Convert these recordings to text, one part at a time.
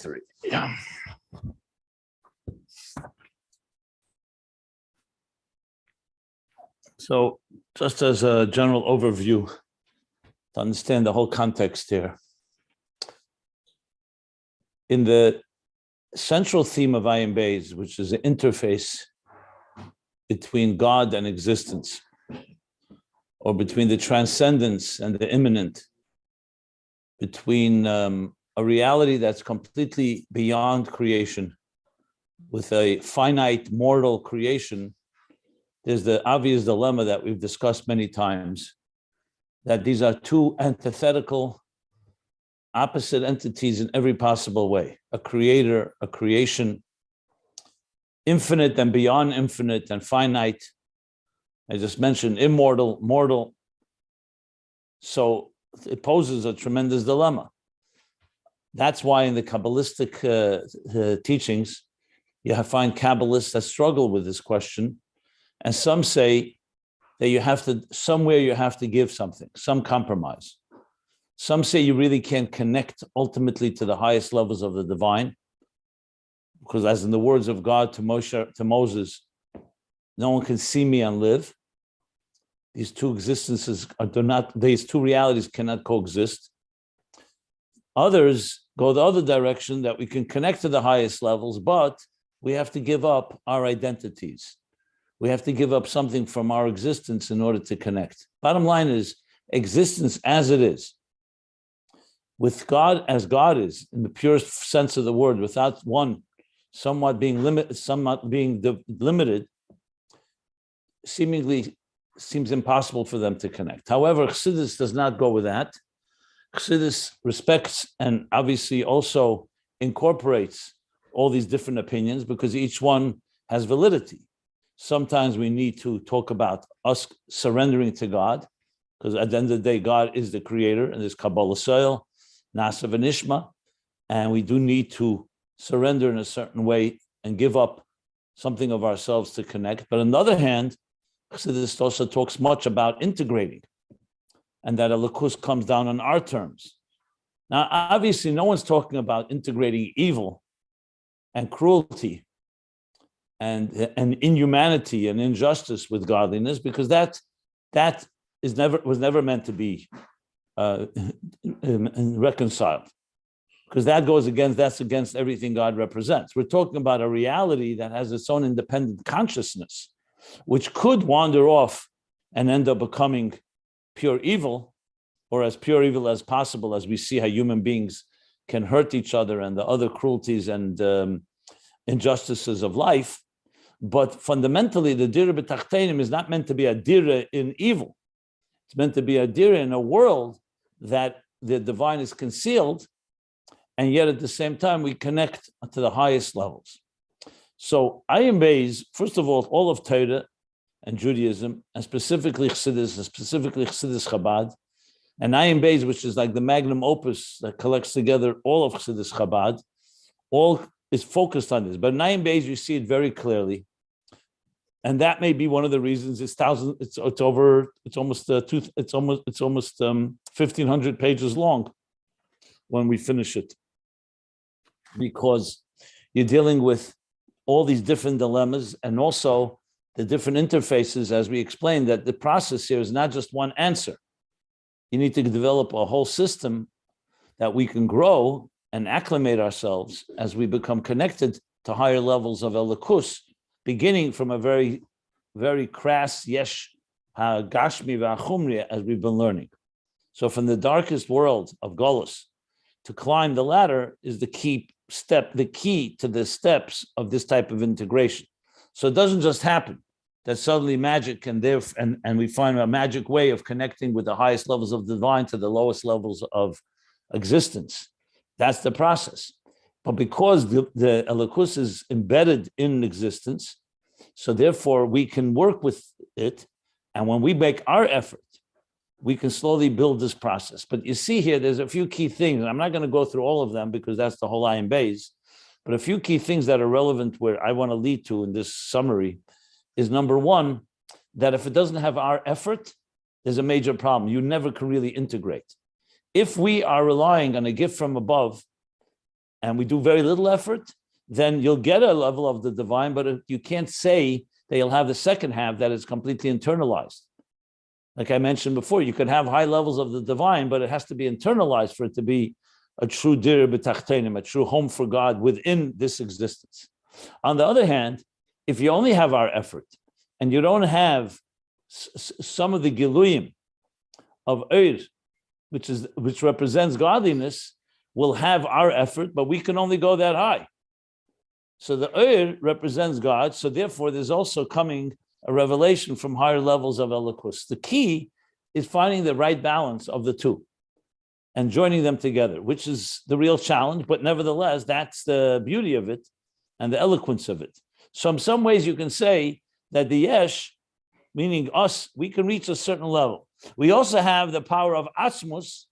3. Yeah. So just as a general overview to understand the whole context here, in the central theme of Ayin Beis, which is the interface between God and existence, or between the transcendence and the immanent, between a reality that's completely beyond creation with a finite mortal creation, there's the obvious dilemma that we've discussed many times, that these are two antithetical, opposite entities in every possible way: a creator, a creation, infinite and beyond infinite, and finite. I just mentioned immortal, mortal. So it poses a tremendous dilemma. That's why in the Kabbalistic teachings, you find Kabbalists that struggle with this question. And some say that you have to, somewhere you have to give something, some compromise. Some say you really can't connect ultimately to the highest levels of the divine, because as in the words of God to Moses, no one can see me and live. These two existences these two realities cannot coexist. Others go the other direction, that we can connect to the highest levels, but we have to give up our identities. We have to give up something from our existence in order to connect. Bottom line is, existence as it is, with God as God is, in the purest sense of the word, without one somewhat being limited, seemingly seems impossible for them to connect. However, Chassidus does not go with that. Chassidus respects and obviously also incorporates all these different opinions, because each one has validity. Sometimes we need to talk about us surrendering to God, because at the end of the day, God is the creator, and there's Kabbalah soil, Nasa v'Nishma, and we do need to surrender in a certain way and give up something of ourselves to connect. But on the other hand, Chassidus also talks much about integrating, and that a lakus comes down on our terms. Now, obviously, no one's talking about integrating evil and cruelty and inhumanity and injustice with godliness, because that was never meant to be reconciled, because that's against everything God represents. We're talking about a reality that has its own independent consciousness, which could wander off and end up becoming pure evil, or as pure evil as possible, as we see how human beings can hurt each other and the other cruelties and injustices of life. But fundamentally, the dira b'tachtenim is not meant to be a dira in evil. It's meant to be a dira in a world that the divine is concealed, and yet at the same time we connect to the highest levels. So Ayin Beis, first of all of Torah and Judaism, and specifically Chassidus, and specifically Chassidus Chabad, and Ayin Beis, which is like the magnum opus that collects together all of Chassidus Chabad, all is focused on this. But in Ayin Beis, you see it very clearly, and that may be one of the reasons it's almost 1,500 pages long when we finish it, because you're dealing with all these different dilemmas, and also the different interfaces, as we explained, that the process here is not just one answer. You need to develop a whole system that we can grow and acclimate ourselves as we become connected to higher levels of elikus, beginning from a very, very crass yesh gashmi v'achumri, as we've been learning. So from the darkest world of Golus to climb the ladder is the key to the steps of this type of integration. So it doesn't just happen that suddenly magic and we find a magic way of connecting with the highest levels of the divine to the lowest levels of existence. That's the process. But because the elikus is embedded in existence, so therefore we can work with it, and when we make our effort, we can slowly build this process. But you see here, there's a few key things, and I'm not going to go through all of them because that's the whole Ayin Beis, but a few key things that are relevant where I want to lead to in this summary is, number one, that if it doesn't have our effort, there's a major problem. You never can really integrate. If we are relying on a gift from above and we do very little effort, then you'll get a level of the divine, but you can't say that you'll have the second half that is completely internalized. Like I mentioned before, you could have high levels of the divine, but it has to be internalized for it to be a true dir b'tachtenim, a true home for God within this existence. On the other hand, if you only have our effort and you don't have some of the giluyim of Eir, which represents godliness, we'll have our effort, but we can only go that high. So the Eir represents God, so therefore there's also coming a revelation from higher levels of eloquence. The key is finding the right balance of the two and joining them together, which is the real challenge, but nevertheless, that's the beauty of it and the eloquence of it. So in some ways you can say that the Yesh, meaning us, we can reach a certain level. We also have the power of Atzmus,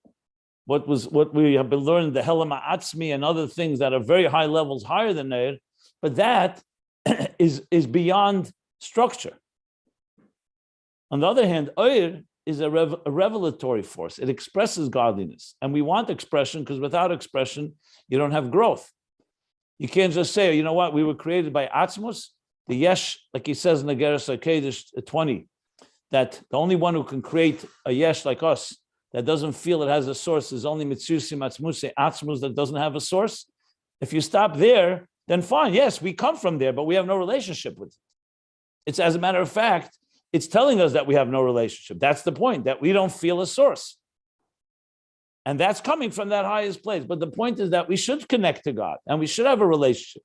what we have been learning, the Helam Atzmi and other things that are very high levels higher than Eir, but that is beyond structure. On the other hand, Eir is a revelatory force. It expresses godliness. And we want expression because without expression, you don't have growth. You can't just say, you know what, we were created by Atzmus, the Yesh, like he says in the Geras HaKodesh 20, that the only one who can create a Yesh like us that doesn't feel it has a source is only Mitzusim Atzmuse, Atzmus that doesn't have a source. If you stop there, then fine, yes, we come from there, but we have no relationship with it. It's, as a matter of fact, it's telling us that we have no relationship. That's the point, that we don't feel a source. And that's coming from that highest place. But the point is that we should connect to God and we should have a relationship.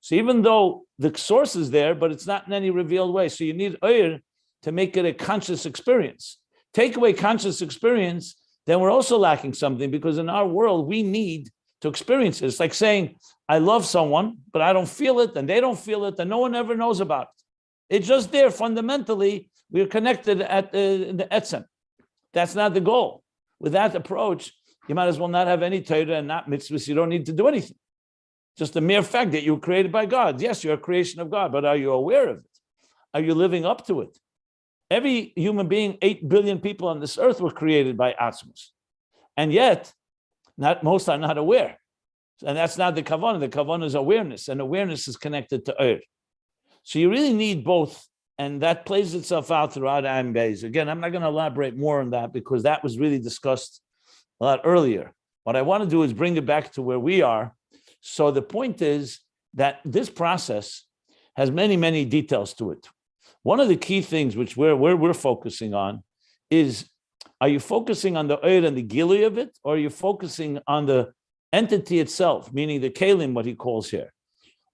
So even though the source is there, but it's not in any revealed way. So you need Eir to make it a conscious experience. Take away conscious experience, then we're also lacking something, because in our world, we need to experience it. It's like saying, I love someone, but I don't feel it, and they don't feel it, and no one ever knows about it. It's just there. Fundamentally, we're connected at the etzem. That's not the goal. With that approach, you might as well not have any Torah and not mitzvahs. You don't need to do anything. Just the mere fact that you were created by God. Yes, you're a creation of God, but are you aware of it? Are you living up to it? Every human being, 8 billion people on this earth were created by Atzmus. And yet, most are not aware. And that's not the kavanah. The kavanah is awareness, and awareness is connected to Eir. So you really need both, and that plays itself out throughout Ayin Beis. Again, I'm not going to elaborate more on that because that was really discussed a lot earlier. What I want to do is bring it back to where we are. So the point is that this process has many, many details to it. One of the key things which we're focusing on is, are you focusing on the Eir and the Gili of it, or are you focusing on the entity itself, meaning the Kelim, what he calls here,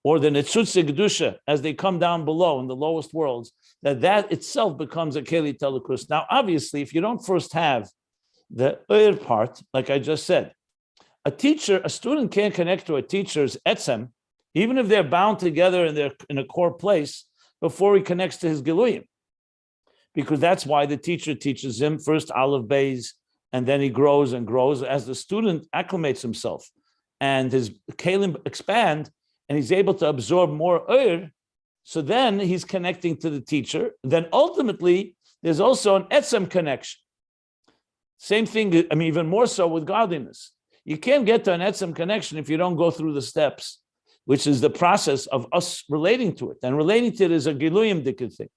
or the Netzutze Gedusha, as they come down below in the lowest worlds, that itself becomes a Keli Telikus. Now, obviously, if you don't first have the Eir part, like I just said, a student can't connect to a teacher's etzem, even if they're bound together and they're in a core place, before he connects to his Giluyim. Because that's why the teacher teaches him first Aleph Beis, and then he grows and grows as the student acclimates himself and his Kelim expand and he's able to absorb more Eir. So then he's connecting to the teacher. Then ultimately, there's also an etzem connection. Same thing, even more so with godliness. You can't get to an etzem connection if you don't go through the steps, which is the process of us relating to it. And relating to it is a Giluyim dikid thing.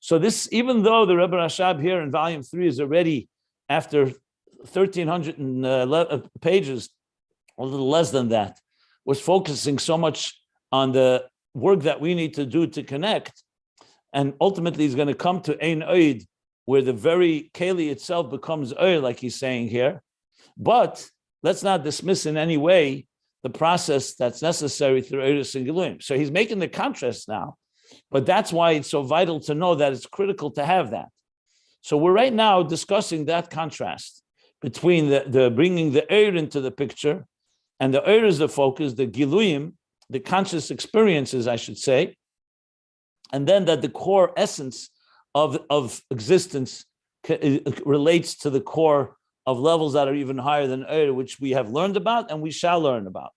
So this, even though the Rebbe Rashab here in volume 3 is already after 1,300 pages, a little less than that, was focusing so much on the work that we need to do to connect. And ultimately he's going to come to Ein Oid, where the very Keli itself becomes Eir, like he's saying here. But let's not dismiss in any way the process that's necessary through Eiris and Giluyim. So he's making the contrast now, but that's why it's so vital to know that it's critical to have that. So we're right now discussing that contrast between the bringing the Eir into the picture, and the Eir is the focus, the Giluyim, the conscious experiences, I should say, and then that the core essence of existence relates to the core of levels that are even higher than Eir, which we have learned about and we shall learn about.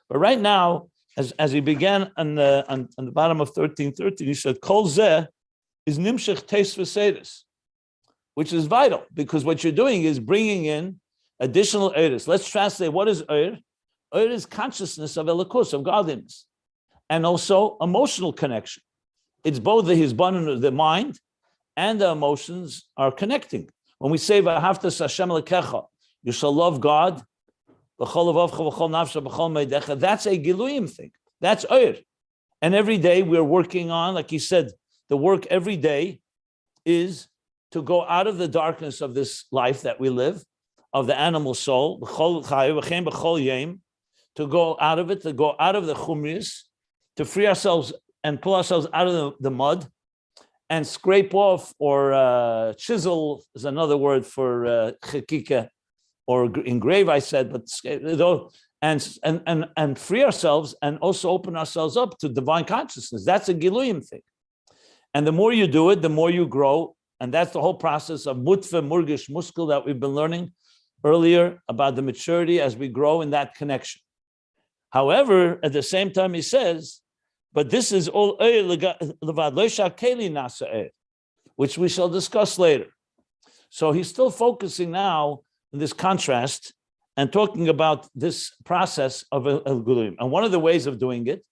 But right now, as he began on the bottom of 1313, he said, Kol zeh is nimshech teis v'seidus, which is vital, because what you're doing is bringing in additional Eiris. Let's translate, what is Eir? Oir is consciousness of Elokus, of godliness, and also emotional connection. It's both the Hizbon, the mind, and the emotions are connecting. When we say V'ahavtas Hashem Elokecha, you shall love God, that's a Giluyim thing. That's Oir. And every day we're working on, like he said, the work every day is to go out of the darkness of this life that we live, of the animal soul, to go out of it, to go out of the chumris, to free ourselves and pull ourselves out of the mud and scrape off or chisel is another word for chekika or engrave, I said, but and free ourselves and also open ourselves up to divine consciousness. That's a Giluyim thing. And the more you do it, the more you grow. And that's the whole process of mutfe, murgish, muskel that we've been learning earlier about the maturity as we grow in that connection. However, at the same time, he says, but this is all which we shall discuss later. So he's still focusing now on this contrast and talking about this process of el-gulim. And one of the ways of doing it,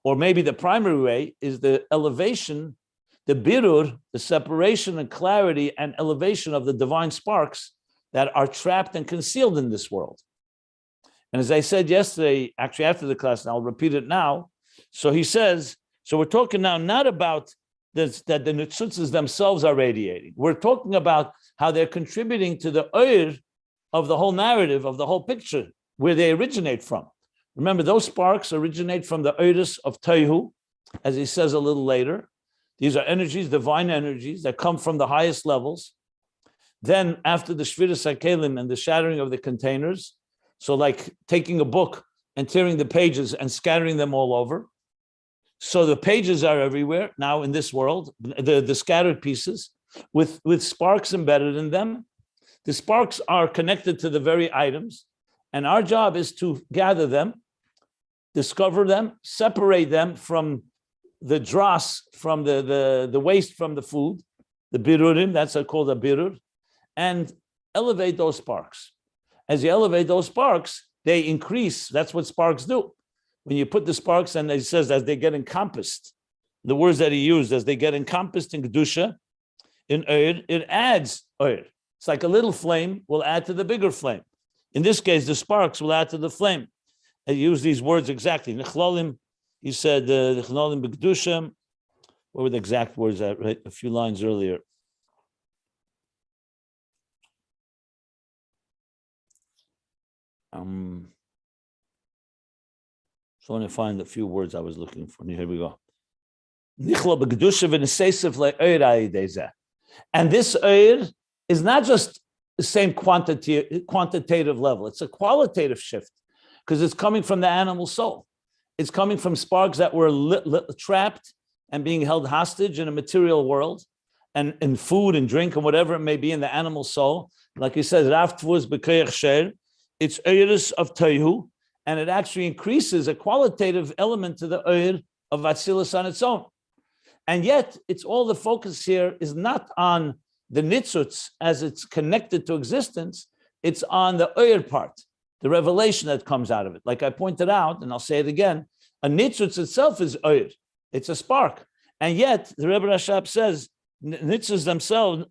or maybe the primary way, is the elevation, the birur, the separation and clarity and elevation of the divine sparks that are trapped and concealed in this world. And as I said yesterday, actually after the class, and I'll repeat it now. So he says, so we're talking now not about this, that the nitzutzes themselves are radiating. We're talking about how they're contributing to the oir of the whole narrative, of the whole picture, where they originate from. Remember, those sparks originate from the oiris of Tehu, as he says a little later. These are energies, divine energies, that come from the highest levels. Then after the Shviras HaKelim and the shattering of the containers, so like taking a book and tearing the pages and scattering them all over. So the pages are everywhere now in this world, the scattered pieces with sparks embedded in them. The sparks are connected to the very items, and our job is to gather them, discover them, separate them from the dross, from the waste from the food, the birurim, that's called a birur, and elevate those sparks. As you elevate those sparks, they increase. That's what sparks do. When you put the sparks, and he says as they get encompassed, the words that he used, as they get encompassed in Kedusha, in Oir, it adds Oir. It's like a little flame will add to the bigger flame. In this case, the sparks will add to the flame. I use these words exactly. Nechlalim, he said, Nechlalim b'Kedusha. What were the exact words? Right? A few lines earlier. So I want to find a few words I was looking for. Here we go. And this oir is not just the same quantitative level. It's a qualitative shift because it's coming from the animal soul. It's coming from sparks that were trapped and being held hostage in a material world and in food and drink and whatever it may be in the animal soul. Like he says, it's oiris of Tehu, and it actually increases a qualitative element to the oir of Atzilus on its own. And yet, it's all the focus here is not on the nitzutz as it's connected to existence, it's on the oir part, the revelation that comes out of it. Like I pointed out, and I'll say it again, a nitzutz itself is oir. It's a spark. And yet, the Rebbe Rashab says, nitzutz themselves,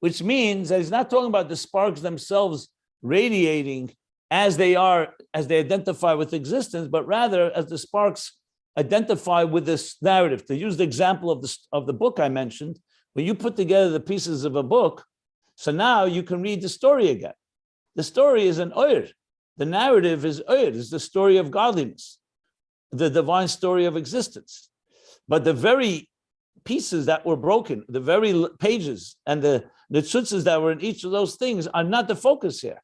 which means that he's not talking about the sparks themselves radiating as they are, as they identify with existence, but rather as the sparks identify with this narrative. To use the example of the book I mentioned, when you put together the pieces of a book, so now you can read the story again. The story is an oir. The narrative is oir, is the story of godliness, the divine story of existence. But the very pieces that were broken, the very pages and the tzutzes that were in each of those things are not the focus here.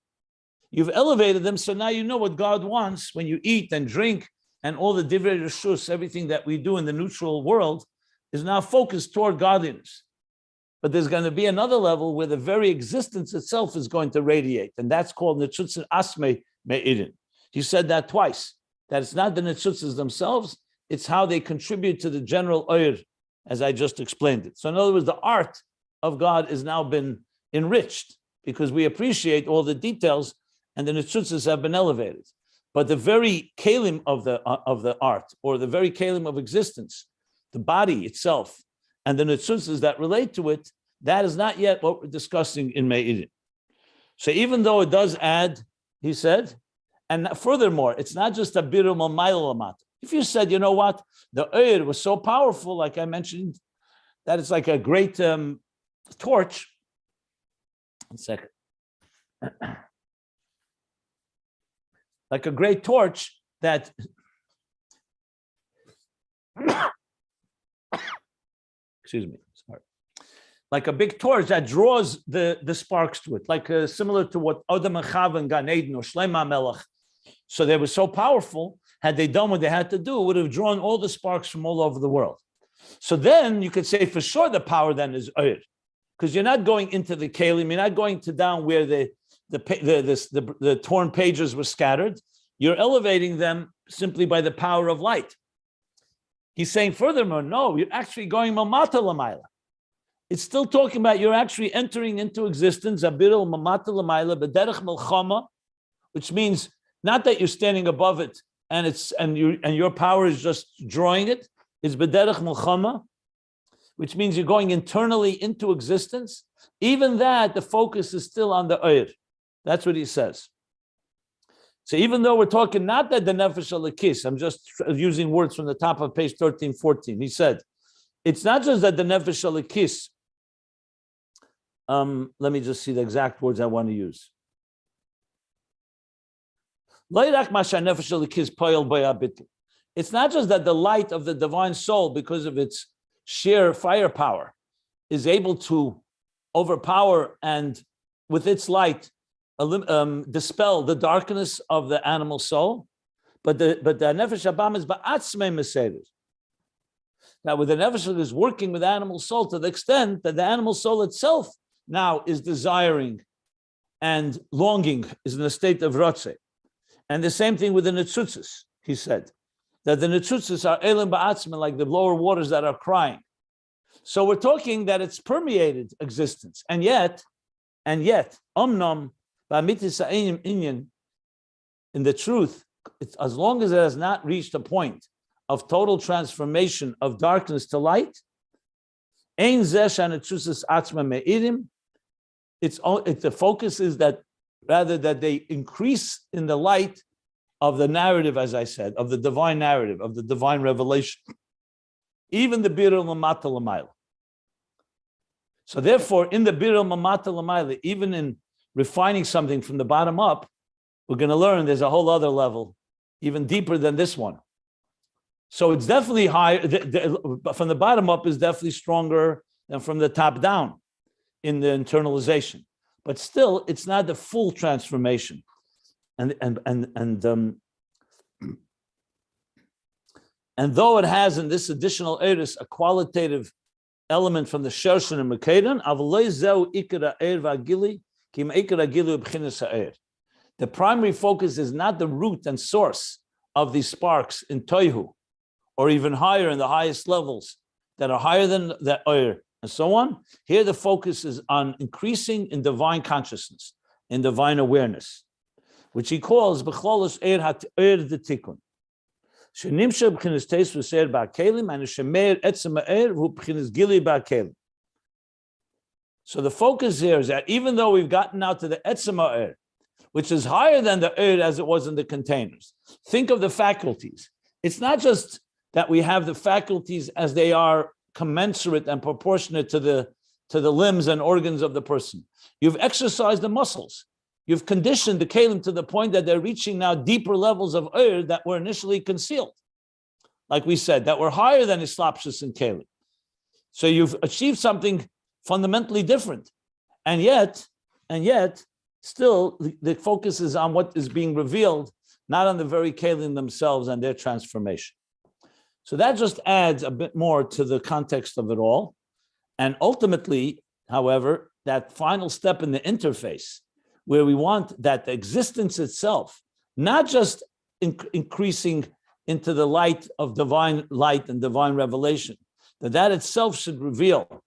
You've elevated them, so now you know what God wants when you eat and drink and all the divrei reshus, everything that we do in the neutral world is now focused toward godliness. But there's going to be another level where the very existence itself is going to radiate, and that's called netzutzes asmei me'idin. He said that twice, that it's not the netzutzes themselves, it's how they contribute to the general oir, as I just explained it. So in other words, the art of God has now been enriched. because we appreciate all the details, and the nitzutzas have been elevated. But the very kelim of the art, or the very kelim of existence, the body itself, and the nitzutzas that relate to it, that is not yet what we're discussing in Me'irim. So even though it does add, he said, and furthermore, it's not just a birum al. If you said, you know what, the Eir was so powerful, like I mentioned, that it's like a great torch. 1 second. Like a great torch that excuse me, sorry. Like a big torch that draws the sparks to it, like similar to what Adam and Chava and Gan Eden or Shlomo Melech. So they were so powerful, had they done what they had to do, it would have drawn all the sparks from all over the world. So then you could say for sure the power then is Eir, because you're not going into the Kelim, you're not going to down where the torn pages were scattered. You're elevating them simply by the power of light. He's saying furthermore, no, you're actually going mamata lamayla. It's still talking about you're actually entering into existence, abirul mamata lamayla b'derech melchama, which means not that you're standing above it and your power is just drawing it. It's b'derech melchama, which means you're going internally into existence. Even that, the focus is still on the Eir. That's what he says. So even though we're talking not that the nefesh alakis, I'm just using words from the top of page 13, 14. He said, it's not just that the nefesh alakis, let me just see the exact words I want to use. It's not just that the light of the divine soul, because of its sheer firepower, is able to overpower and with its light dispel the darkness of the animal soul, but the nefesh abam is ba'atzmei meseder. Now, with the nefesh is working with animal soul to the extent that the animal soul itself now is desiring and longing, is in a state of rotze. And the same thing with the nitzutzas, he said, that the nitzutzas are elim ba'atzmei, like the lower waters that are crying. So we're talking that it's permeated existence, and yet, omnom ba'mitis ha'inyan inyan, in the truth, it's, as long as it has not reached a point of total transformation of darkness to light, ein zeh sha'nitzutzas atzma me'irim. The focus is that rather that they increase in the light of the narrative, as I said, of the divine narrative, of the divine revelation, even the birul mamata l'mayla. So therefore, in the birul mamata l'mayla, even in refining something from the bottom up, we're going to learn there's a whole other level, even deeper than this one. So it's definitely higher, from the bottom up is definitely stronger than from the top down in the internalization. But still, it's not the full transformation. And though it has in this additional eris a qualitative element from the Shershin and Mekeden, the primary focus is not the root and source of these sparks in Toihu, or even higher in the highest levels that are higher than the Eir, and so on. Here the focus is on increasing in divine consciousness, in divine awareness, which he calls B'cholos Eir HaTeir D'Tikun. Shenimsha b'chinas teis v'seir ba'kelim, and shemeir etzem ha'eir v'hu b'chinas gili ba'kelim. So the focus here is that even though we've gotten out to the etzem ha'eir, which is higher than the eir as it was in the containers, think of the faculties. It's not just that we have the faculties as they are commensurate and proportionate to the limbs and organs of the person. You've exercised the muscles. You've conditioned the kelim to the point that they're reaching now deeper levels of eir that were initially concealed. Like we said, that were higher than islapshus and kelim. So you've achieved something fundamentally different. And yet, still, the focus is on what is being revealed, not on the very kelim themselves and their transformation. So that just adds a bit more to the context of it all. And ultimately, however, that final step in the interface, where we want that the existence itself, not just increasing into the light of divine light and divine revelation, that itself should reveal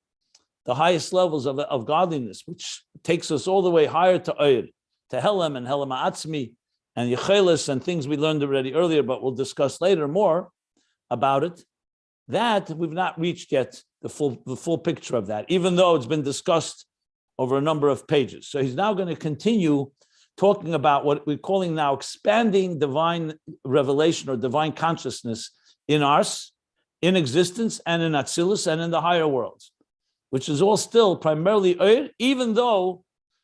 the highest levels of godliness, which takes us all the way higher to Oyer, to Helam and Helam Atzmi and Yechelis and things we learned already earlier, but we'll discuss later more about it. That we've not reached yet the full picture of that, even though it's been discussed over a number of pages. So he's now going to continue talking about what we're calling now expanding divine revelation or divine consciousness in Ars, in existence, and in Atzilus, and in the higher worlds, which is all still primarily Oyer, even though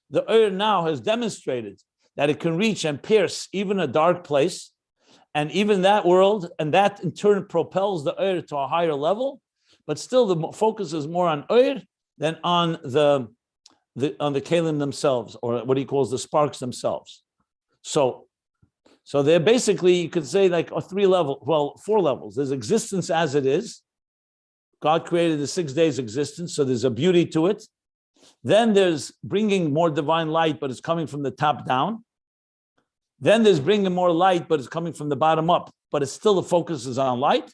the Oyer now has demonstrated that it can reach and pierce even a dark place, and even that world, and that in turn propels the Oyer to a higher level, but still the focus is more on Oyer than on the Kelim themselves, or what he calls the sparks themselves. So they're basically, you could say, like four levels. There's existence as it is. God created the 6 days existence, so there's a beauty to it. Then there's bringing more divine light, but it's coming from the top down. Then there's bringing more light, but it's coming from the bottom up, but it's still the focus is on light.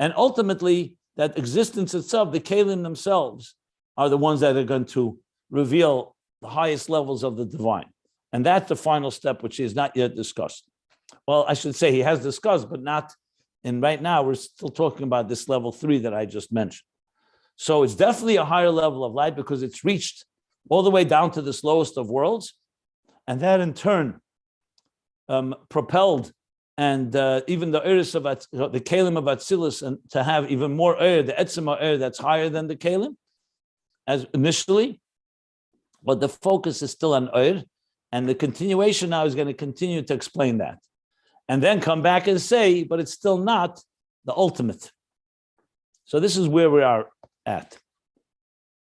And ultimately, that existence itself, the Kelim themselves, are the ones that are going to reveal the highest levels of the divine. And that's the final step, which he has not yet discussed. Well, I should say he has discussed, but not, and right now we're still talking about this level 3 that I just mentioned. So it's definitely a higher level of light because it's reached all the way down to the lowest of worlds. And that in turn propelled and even the Eris of the Kelim of Atzilus, and to have even more the Etzema that's higher than the Kelim as initially. But the focus is still on Oyer, and the continuation now is going to continue to explain that. And then come back and say, but it's still not the ultimate. So this is where we are at.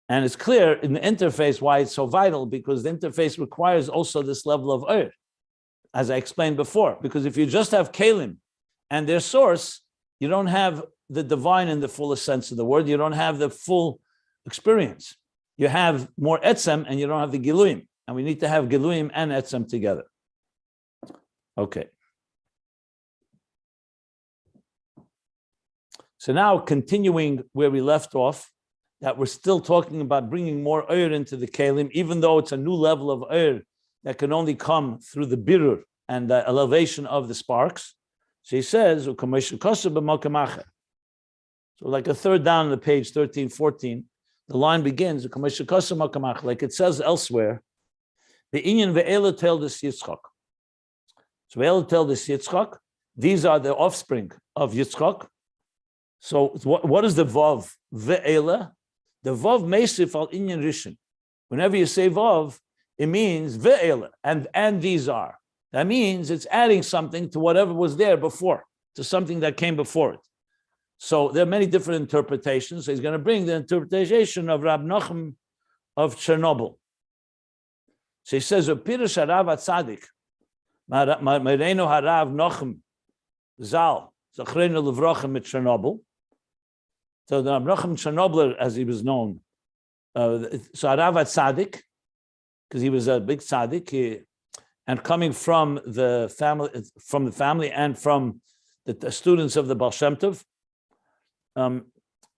And it's clear in the interface why it's so vital, because the interface requires also this level of Oyer, as I explained before. Because if you just have Kelim and their source, you don't have the divine in the fullest sense of the word. You don't have the full experience. You have more etzem and you don't have the giluyim. And we need to have giluyim and etzem together. Okay. So now continuing where we left off, that we're still talking about bringing more Oyer into the Kelim, even though it's a new level of Oyer that can only come through the birur and the elevation of the sparks. So he says, so like a third down on the page 13, 14, the line begins, like it says elsewhere, the inyan ve'ela tel des Yitzchak. So ve'ela tel des Yitzchak, these are the offspring of Yitzchak. So what is the vav? Ve'ela. The vav meisif al inyan rishon. Whenever you say vav, it means ve'ela, and these are. That means it's adding something to whatever was there before, to something that came before it. So there are many different interpretations. So he's going to bring the interpretation of Rab Nachum of Chernobyl. So he says, "Pirush harav atzadik, Mereinu harav Nachum Zal Zachrenu Levrachim at Chernobyl." So the Rab Nachum Chernobler, as he was known, so harav atzadik, because he was a big tzaddik, and coming from the family, and from the students of the Baal Shem Tov.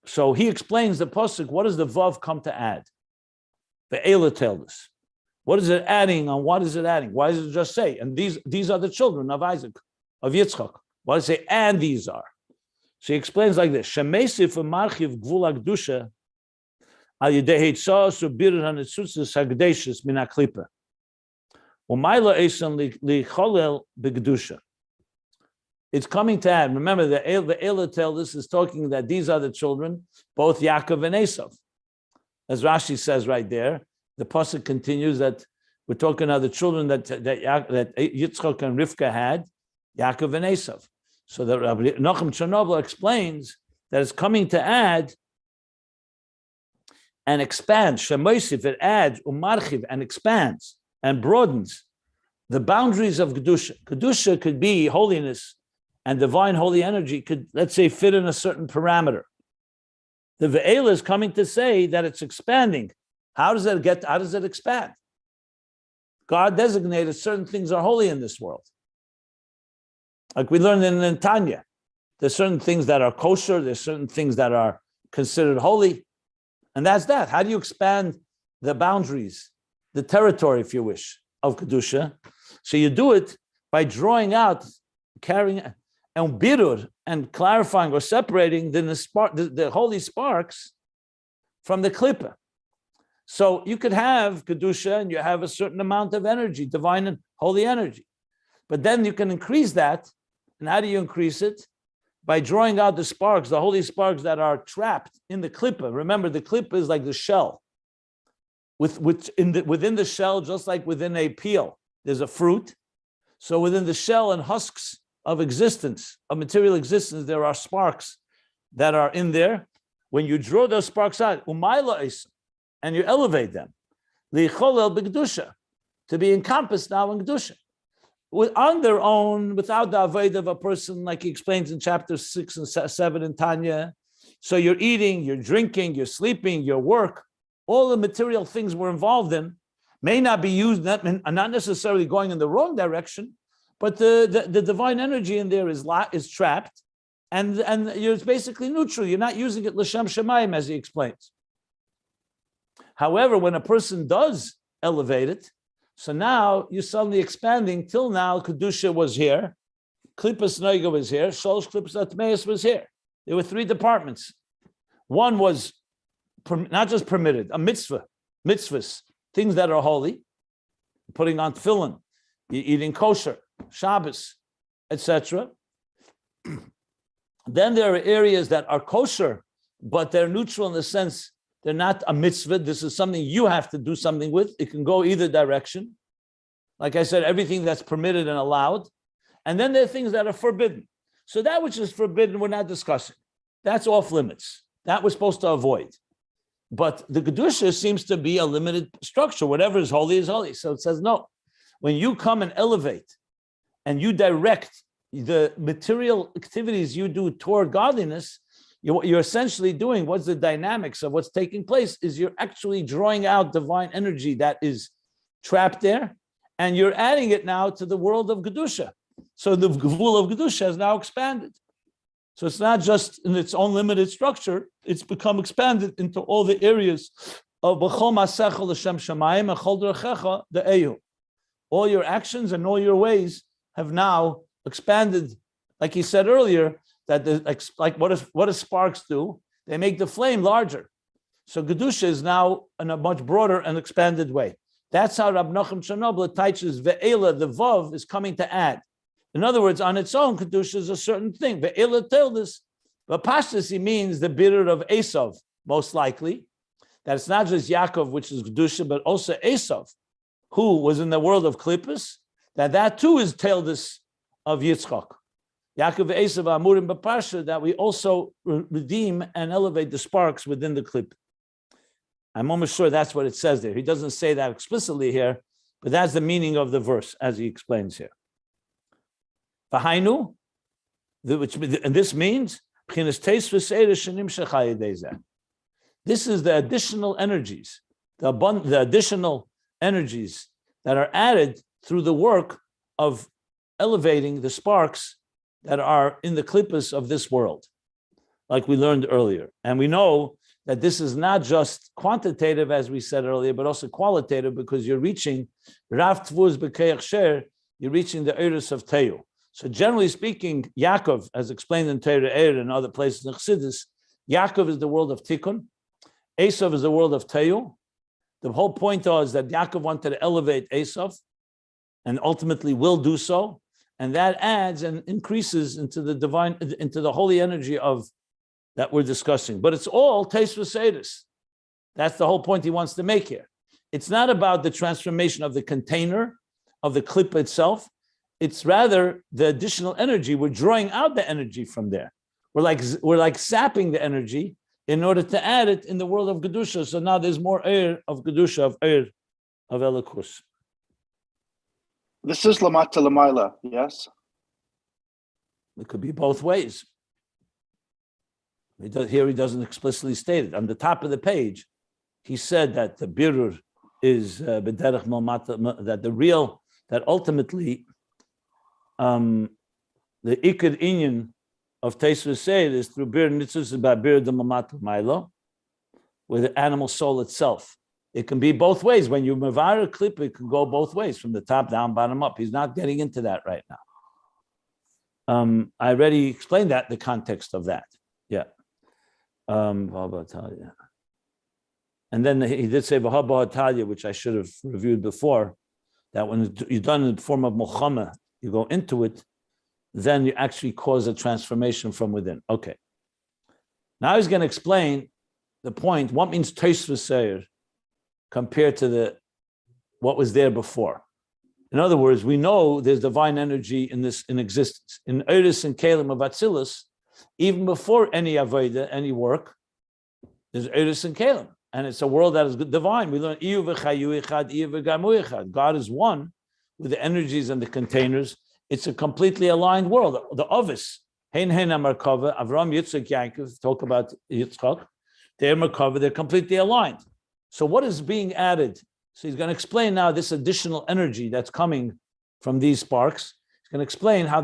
So he explains the pasuk. What does the vav come to add? The Eila tells us. What is it adding on? What is it adding? Why does it just say? And these are the children of Isaac, of Yitzchak. Why does it say? And these are. So he explains like this: Shemesif marchiv gvul hakdusha al yedei hitzah subir hanetzutzes hagdeshes min haklipa umayla esan licholel begdusha. It's coming to add. Remember, the Eila tell this is talking that these are the children, both Yaakov and Esav. As Rashi says right there, the pasuk continues that we're talking about the children that Yitzchak and Rivka had, Yaakov and Esav. So that Rabbi Nachum Chernobyl explains that it's coming to add and expand. Shemoisif, it adds, umarchiv, and expands and broadens the boundaries of Kedusha. Kedusha could be holiness, and divine holy energy could, let's say, fit in a certain parameter. The Ve'ela is coming to say that it's expanding. How does it expand? God designated certain things are holy in this world. Like we learned in Tanya, there's certain things that are kosher, there's certain things that are considered holy. And that's that. How do you expand the boundaries, the territory, if you wish, of Kedusha? So you do it by drawing out, carrying, and birur, and clarifying or separating the holy sparks from the klipa. So you could have Kedusha and you have a certain amount of energy, divine and holy energy. But then you can increase that. And how do you increase it? By drawing out the sparks, the holy sparks that are trapped in the klipa. Remember, the klipa is like the shell. Within the shell, just like within a peel, there's a fruit. So within the shell and husks of existence, of material existence, there are sparks that are in there. When you draw those sparks out, and you elevate them, to be encompassed now in Kedusha. On their own, without the avoid of a person, like he explains in chapter 6 and 7 in Tanya. So you're eating, you're drinking, you're sleeping, your work, all the material things we're involved in may not be used, not necessarily going in the wrong direction, but the divine energy in there is trapped, and it's basically neutral. You're not using it l'shem shemayim, as he explains. However, when a person does elevate it, so now you're suddenly expanding. Till now, Kedusha was here, Klipas Noiga was here, Sholosh Klipas Atmeis was here. There were three departments. One was not just permitted, a mitzvahs, things that are holy, putting on tefillin, eating kosher, Shabbos, etc. Then there are areas that are kosher, but they're neutral in the sense they're not a mitzvah. This is something you have to do something with. It can go either direction. Like I said, everything that's permitted and allowed. And then there are things that are forbidden. So that which is forbidden, we're not discussing. That's off limits. That we're supposed to avoid. But the Kedusha seems to be a limited structure. Whatever is holy is holy. So it says, no. When you come and elevate and you direct the material activities you do toward godliness, you're essentially doing what's the dynamics of what's taking place is you're actually drawing out divine energy that is trapped there, and you're adding it now to the world of Kedusha. So the Gvul of Kedusha has now expanded. So it's not just in its own limited structure, it's become expanded into all the areas of B'chol Masechel L'Shem Shamayim Echol D'Rechecha De'eyu. All your actions and all your ways have now expanded, like he said earlier, that what do sparks do? They make the flame larger. So Kedusha is now in a much broader and expanded way. That's how Rab Nachum Chernobyl teaches Ve'ela, the Vav, is coming to add. In other words, on its own, Kedusha is a certain thing. Ve'ela told us, but Pashtus, he means the birur of Esav, most likely. That it's not just Yaakov, which is Kedusha, but also Esav, who was in the world of Klippas, that too is Teldus of Yitzchak. Yaakov Esav Amurim B'Parsha, that we also redeem and elevate the sparks within the clip. I'm almost sure that's what it says there. He doesn't say that explicitly here, but that's the meaning of the verse as he explains here. V'hainu, and this means this is the additional energies, the additional energies that are added through the work of elevating the sparks that are in the klippas of this world, like we learned earlier. And we know that this is not just quantitative, as we said earlier, but also qualitative, because you're reaching Rav Tvuz B'Keach Sher, you're reaching the Eirus of Teu. So generally speaking, Yaakov, as explained in Torah Eir and other places in Chassidus, Yaakov is the world of Tikkun, Esav is the world of Teu. The whole point is that Yaakov wanted to elevate Esav, and ultimately will do so. And that adds and increases into the divine, into the holy energy of that we're discussing. But it's all Teis V'Seidus. That's the whole point he wants to make here. It's not about the transformation of the container, of the clip itself. It's rather the additional energy. We're drawing out the energy from there. We're like sapping the energy in order to add it in the world of Kedusha. So now there's more air of Kedusha, of air of Elikus. This is Lamata Lamaila, yes? It could be both ways. Here he doesn't explicitly state it. On the top of the page, he said that the birur is b'derech Lamata, that the real, that ultimately the ikad inyan of Teis V'Seid is through birur nitzvus by birur de Lamata Lamaila. with the animal soul itself. It can be both ways. When you mevar a klippa, it can go both ways, from the top down, bottom up. He's not getting into that right now. I already explained that in the context of that. Yeah. And then he did say V'ha, which I should have reviewed before, that when you're done in the form of Muhammad, you go into it, then you actually cause a transformation from within. Okay. Now he's going to explain the point, what means Teis V'Seir compared to what was there before. In other words, we know there's divine energy in existence. In Eiris and Kalim of Atzilus, even before any Avodah, any work, there's Eiris and Kalim. And it's a world that is divine. We learn God is one with the energies and the containers. It's a completely aligned world. The Ovis, Avraham, Yitzchak, Yaakov, talk about Yitzchak, they're Merkava, they're completely aligned. So what is being added? So he's going to explain now this additional energy that's coming from these sparks. He's going to explain how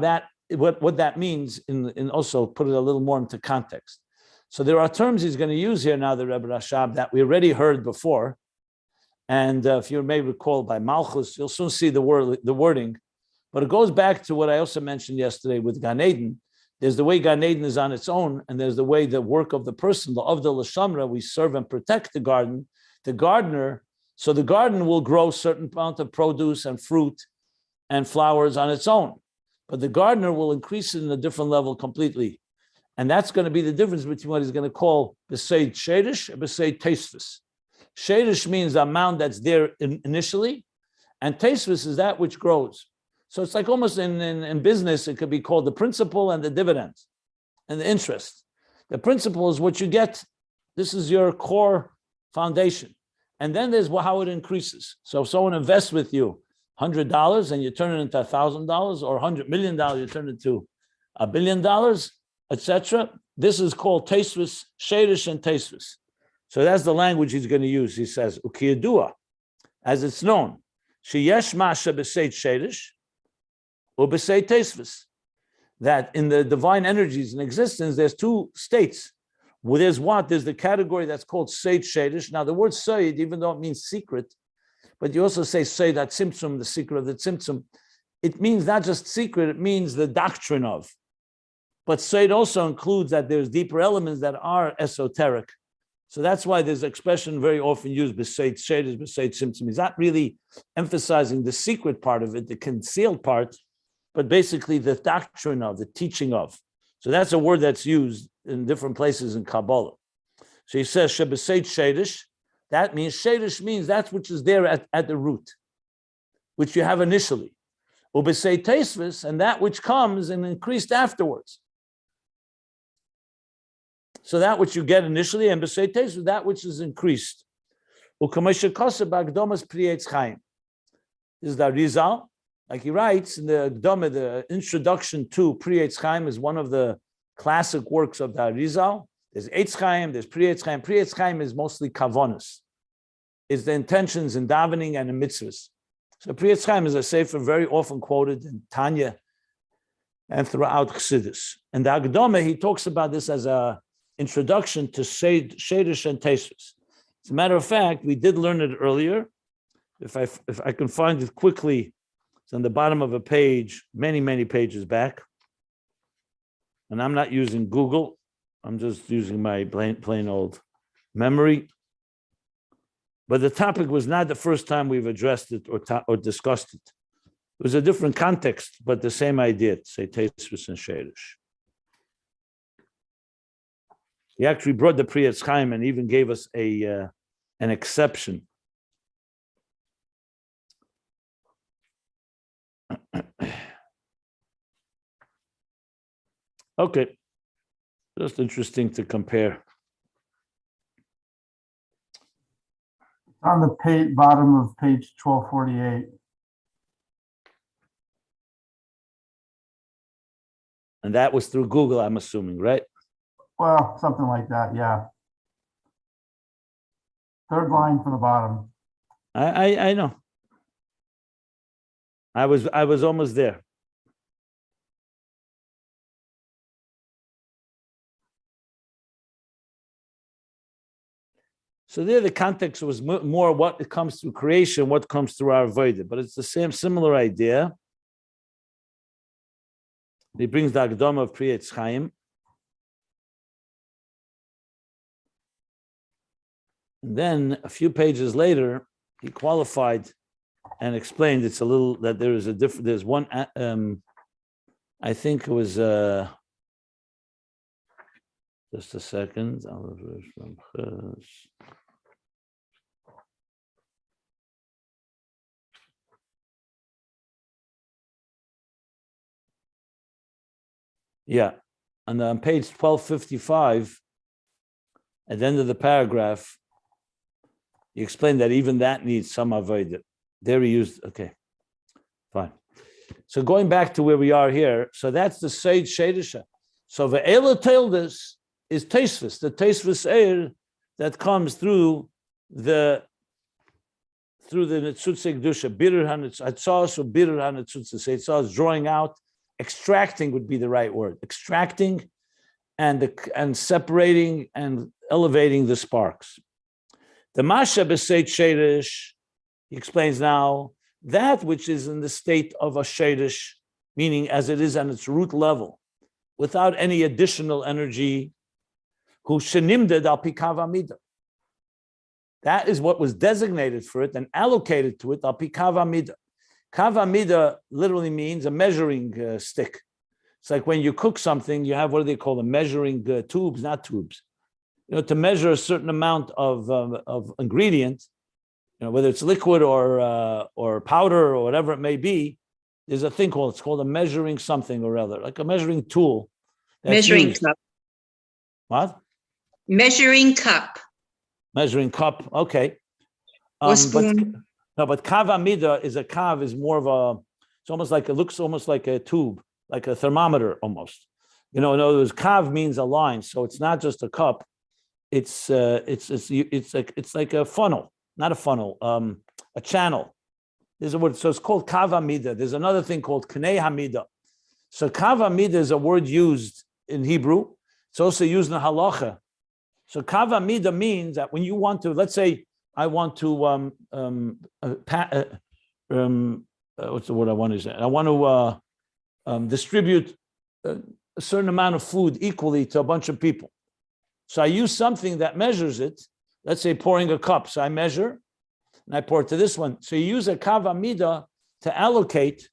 what that means and also put it a little more into context. So there are terms he's going to use here now, the Rebbe Rashab, that we already heard before. And if you may recall by Malchus, you'll soon see the wording. But it goes back to what I also mentioned yesterday with Gan Eden. There's the way Gan Eden is on its own, and there's the way the work of the person, the Avdal Shamra, we serve and protect the garden, the gardener. So the garden will grow a certain amount of produce and fruit and flowers on its own. But the gardener will increase it in a different level completely. And that's going to be the difference between what he's going to call Beseid Shadish and Beseid Teisvis. Shadish means the amount that's there initially, and Teisvis is that which grows. So it's like almost in business, it could be called the principal and the dividends and the interest. The principal is what you get. This is your core foundation. And then there's how it increases. So if someone invests with you $100 and you turn it into $1,000, or $100 million, you turn it to $1 billion, etc. This is called Teisvis, Shadish and Teisvis. So that's the language he's going to use. He says, Ukiyadua, as it's known, Sheyesh Masha B'Seit Shadish, or B'Seit Teisvis, that in the divine energies in existence, there's two states. Well, there's the category that's called Seid Shadish. Now, the word Seid, even though it means secret, but you also say Seid at Tzimtzum, the secret of the Tzimtzum, it means not just secret, it means the doctrine of. But Seid also includes that there's deeper elements that are esoteric. So that's why there's an expression very often used, B'Seid Shadish, B'Seid Tzimtzum. He's not really emphasizing the secret part of it, the concealed part, but basically the doctrine of, the teaching of. So that's a word that's used in different places in Kabbalah. So he says, Shebeseit Shadish, that means, Shadish means that which is there at the root, which you have initially. Ubeseit Teisvis, and that which comes and increased afterwards. So that which you get initially, and Beseit Teisvis, that which is increased. Ukamesha Kosa Bagdomas Priyetz Chaim. This is the Rizal. Like he writes in the Gdoma, the introduction to Pri Eitz Chaim is one of the classic works of the Arizal. There's Eitz Chaim, there's Pri Eitz Chaim. Pri Eitz Chaim is mostly kavonis. It's the intentions in davening and in mitzvahs. So Pri Eitz Chaim is a sefer very often quoted in Tanya and throughout Chassidus. And the Gdoma, he talks about this as a introduction to Shadish and Teisvis. As a matter of fact, we did learn it earlier. If I can find it quickly, it's on the bottom of a page, many, many pages back. And I'm not using Google. I'm just using my plain old memory. But the topic was not the first time we've addressed it or discussed it. It was a different context, but the same idea, say Teisvis and Shadish. He actually brought the Pri Eitz Chaim and even gave us an exception. Okay, just interesting to compare. On the bottom of page 1248. And that was through Google, I'm assuming, right? Well, something like that, yeah. Third line from the bottom. I know. I was almost there. So there, the context was more what it comes through creation, what comes through our avodah. But it's the similar idea. He brings the Akdama of Pri Etz Chaim. And then a few pages later, he qualified and explained it's a little that there is a different. There's one. I think it was just a second. Yeah, and on page 1255, at the end of the paragraph, he explained that even that needs some avodah. There he used, okay, fine. So going back to where we are here, so that's the Seid Shedisha. So the Eila Teildes is Teisvus, the Teisvus Eir that comes through the Netzutze Gdusha, Bitter Hanetzutze, or Bitter Hanetzutze. It says drawing out, extracting would be the right word, extracting and separating and elevating the sparks. The Masha B'Seit Shedish, he explains now, that which is in the state of a Shedish, meaning as it is on its root level, without any additional energy, who shenimded al pi kav hamida. That is what was designated for it and allocated to it al pi kav hamida. Kav hamida literally means a measuring stick. It's like when you cook something, you have, what do they call them? Measuring tubes, not tubes. To measure a certain amount of ingredient, whether it's liquid or powder or whatever it may be, there's a thing it's called a measuring something or other, like a measuring tool. Measuring cup. What? Measuring cup. Measuring cup. Okay. Or spoon. But kav amida is more of a. It's almost like, it looks almost like a tube, like a thermometer almost. In other words, kav means a line, so it's not just a cup. It's like a funnel, not a funnel, a channel. There's a word, so it's called kav hamida. There's another thing called knei hamida. So kav hamida is a word used in Hebrew. It's also used in halacha. So kav hamida means that when you want to, let's say, I want to what's the word I want to say? I want to distribute a certain amount of food equally to a bunch of people. So I use something that measures it. Let's say pouring a cup. So I measure and I pour it to this one. So you use a kav hamida to allocate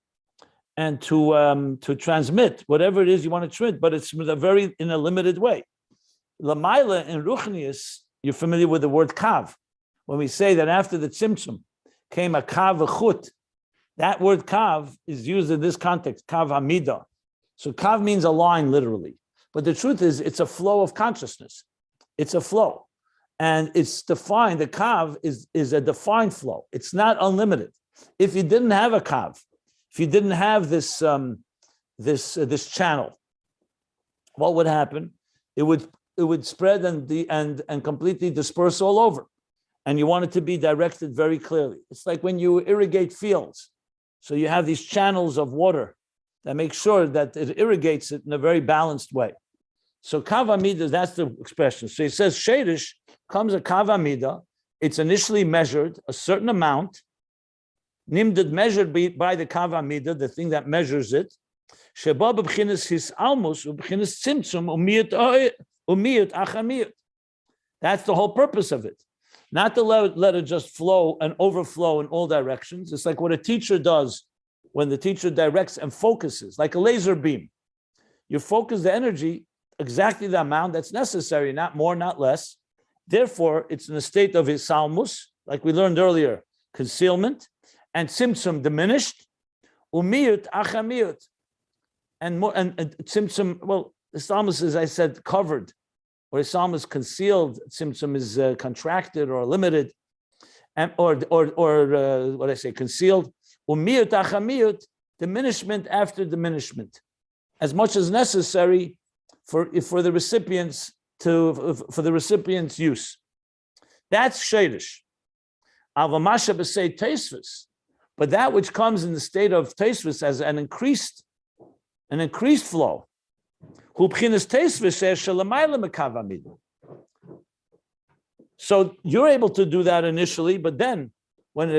and to transmit whatever it is you want to transmit, but it's in a limited way. Lamaila in Ruchnius, you're familiar with the word kav. When we say that after the tzimtzum came a kav v'chut, that word kav is used in this context, kav hamida. So kav means a line, literally. But the truth is, it's a flow of consciousness. It's a flow. And it's defined, the kav is a defined flow. It's not unlimited. If you didn't have a kav, if you didn't have this channel, what would happen? It would spread and completely disperse all over. And you want it to be directed very clearly. It's like when you irrigate fields. So you have these channels of water that make sure that it irrigates it in a very balanced way. So kav hamida, that's the expression. So it says shedish comes a kav hamida. It's initially measured a certain amount. Nimded measured by the kav hamida, the thing that measures it. Sheba b'bchinas his almus b'bchinas tzimtzum umiyut achamiyut. That's the whole purpose of it. Not to let it just flow and overflow in all directions. It's like what a teacher does when the teacher directs and focuses, like a laser beam. You focus the energy exactly the amount that's necessary, not more, not less. Therefore, it's in a state of isalmus, like we learned earlier, concealment, and tzimtzum, diminished, umiyut achamiyut, and tzimtzum, well, isalmus is, I said, covered, or isalmus concealed, tzimtzum is contracted or limited, and or what I say, concealed, umiyut achamiyut, diminishment after diminishment, as much as necessary for the recipient's use. That's shedish. Avamasha b'sei teisvus, but that which comes in the state of teisvus as an increased flow. Hu b'chinas teisvus shelamayla mekav hamida. So you're able to do that initially, but then when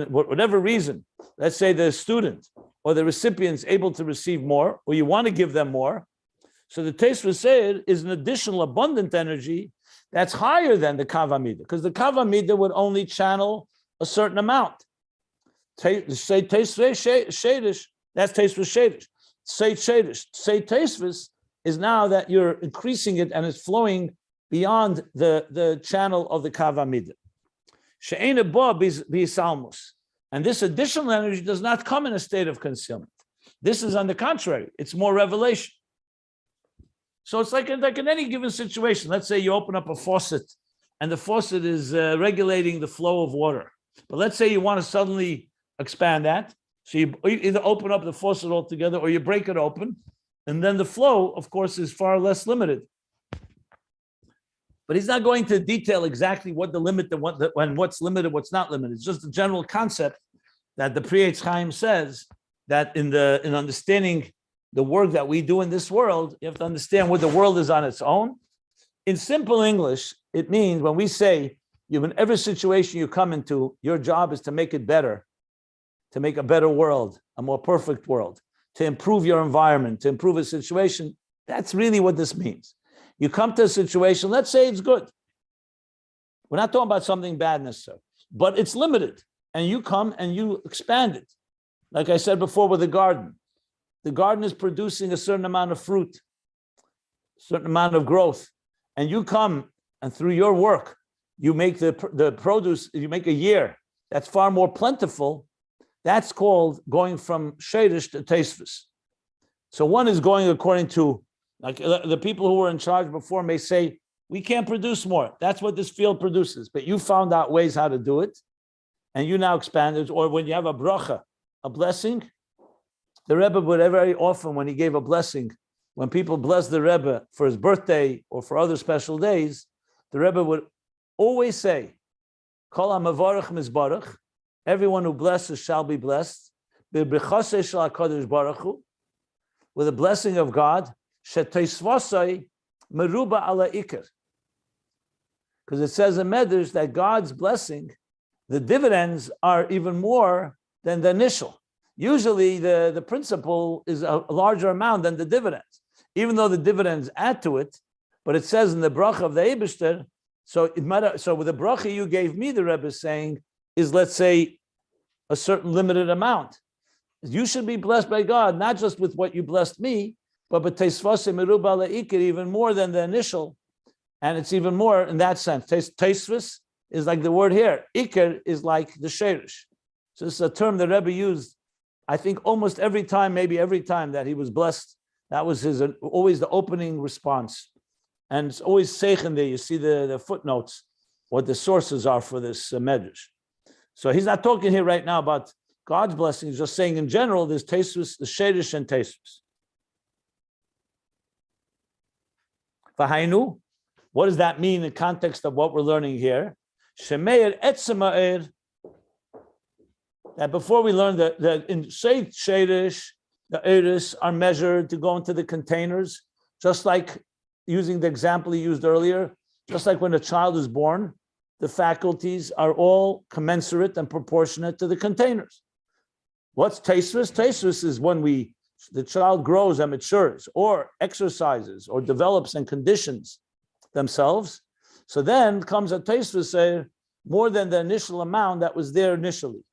whatever reason, let's say the student or the recipient's able to receive more, or you want to give them more, so the Tosfos said is an additional abundant energy that's higher than the Kav Hamida, because the Kav Hamida would only channel a certain amount. Say Tosfos Shadish, that's Tosfos Shadish. Say Shadish, say Tosfos is now that you're increasing it and it's flowing beyond the channel of the Kav Hamida. She'ena bo b'yisalmus. And this additional energy does not come in a state of concealment. This is on the contrary, it's more revelation. So it's like in any given situation. Let's say you open up a faucet and the faucet is regulating the flow of water. But let's say you want to suddenly expand that. So you either open up the faucet altogether or you break it open. And then the flow, of course, is far less limited. But he's not going to detail exactly what the limit, when what's limited, what's not limited. It's just a general concept that the Pri Eitz Chaim says that in understanding the work that we do in this world, you have to understand what the world is on its own. In simple English, it means when we say, in every situation you come into, your job is to make it better, to make a better world, a more perfect world, to improve your environment, to improve a situation. That's really what this means. You come to a situation, let's say it's good. We're not talking about something bad necessarily, but it's limited. And you come and you expand it. Like I said before with the garden is producing a certain amount of fruit, a certain amount of growth. And you come and through your work, you make the produce, you make a year that's far more plentiful. That's called going from Shadish to Tosfos. So one is going according to, like the people who were in charge before may say, we can't produce more. That's what this field produces. But you found out ways how to do it. And you now expand it. Or when you have a bracha, a blessing, the Rebbe would very often, when he gave a blessing, when people blessed the Rebbe for his birthday or for other special days, the Rebbe would always say, Kol ha'mavarech mizbarach, everyone who blesses shall be blessed, b'brichasei shel HaKadosh Baruch Hu, with a blessing of God, she'tosvosai meruba ala ikar. Because it says in Medrash that God's blessing, the dividends are even more than the initial. Usually the principal is a larger amount than the dividends, even though the dividends add to it. But it says in the bracha of the Eibishter, so with the bracha you gave me, the Rebbe is saying, is let's say a certain limited amount. You should be blessed by God, not just with what you blessed me, but b'teisvasei meruba le'ikir, even more than the initial. And it's even more in that sense. Tosfos is like the word here. Ikir is like the sherish. So this is a term the Rebbe used, I think almost every time, maybe every time that he was blessed. That was his always the opening response. And it's always seichen there. You see the footnotes, what the sources are for this medrash. So he's not talking here right now about God's blessings, just saying in general, there's Tosfos, the sherish and Tosfos. V'hainu, what does that mean in the context of what we're learning here? Shemeir etzema'ir, that before we learn that in sherish, the eris are measured to go into the containers, just like using the example he used earlier, just like when a child is born, the faculties are all commensurate and proportionate to the containers. What's Tosfos? Tosfos is when the child grows and matures, or exercises, or develops and conditions themselves. So then comes a Tosfos say more than the initial amount that was there initially.